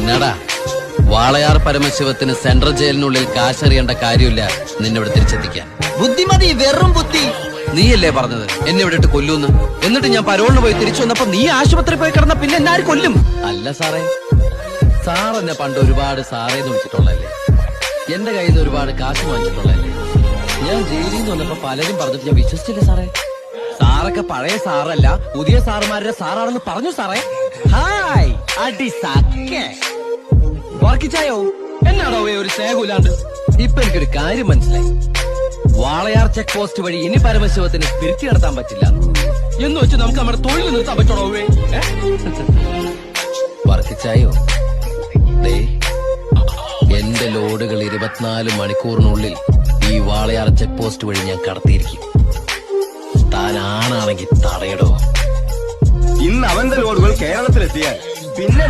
എന്നാടാ വാളയാർ പരമശിവത്തിന് സെൻട്രൽ ജയിലിനുള്ളിൽ കാശറിയേണ്ട കാര്യമില്ല നിന്നോട് തിരിച്ചെത്തിക്കാൻ. ബുദ്ധിമതി, വെറും ബുദ്ധി. നീയല്ലേ പറഞ്ഞത് എന്നെ ഇവിടെ ഇട്ട് കൊല്ലൂന്ന്? എന്നിട്ട് ഞാൻ പരോളിന് പോയി തിരിച്ചു വന്നപ്പോ നീ ആശുപത്രി പോയി കിടന്ന പിന്നെ എന്നെ ആര് കൊല്ലും? അല്ല സാറേ, സാർ എന്നെ പണ്ട് ഒരുപാട് സാറേന്ന് വിളിച്ചിട്ടുള്ളല്ലേ, എന്റെ കയ്യിൽ നിന്ന് ഒരുപാട് കാശ് വാങ്ങിച്ചിട്ടുള്ളല്ലേ. ഞാൻ ജയിലിൽ നിന്ന് വന്നപ്പോ പലരും പറഞ്ഞിട്ട് ഞാൻ വിശ്വസിച്ചില്ല സാറേ. സാറൊക്കെ പഴയ സാറല്ല, പുതിയ സാറുമാരുടെ സാറാണെന്ന് പറഞ്ഞു സാറേ. ഹായ് അടി സാക്കേ വർക്കിച്ചായോ? എന്നാടോ ഒരു സ്നേഹമില്ലാണ്ട്? ഇപ്പൊ എനിക്കൊരു കാര്യം മനസ്സിലായി. വാളയാർ ചെക്ക് പോസ്റ്റ് വഴി ഇനി പരമശിവത്തിന് സ്പിരിറ്റ് നടത്താൻ പറ്റില്ല എന്ന് വെച്ച് നമുക്ക് നമ്മുടെ തൊഴിൽ നിർത്താൻ പറ്റണോ? വർക്കിച്ചായോ, എന്റെ ലോഡുകൾ 24 മണിക്കൂറിനുള്ളിൽ ഈ വാളയാർ ചെക്ക് പോസ്റ്റ് വഴി ഞാൻ കടത്തിയിരിക്കും. താൻ ആണാണെങ്കിൽ തടയടോ. ഇന്ന് അവന്റെ ലോഡുകൾ കേരളത്തിലെത്തിയാൽ പിന്നെ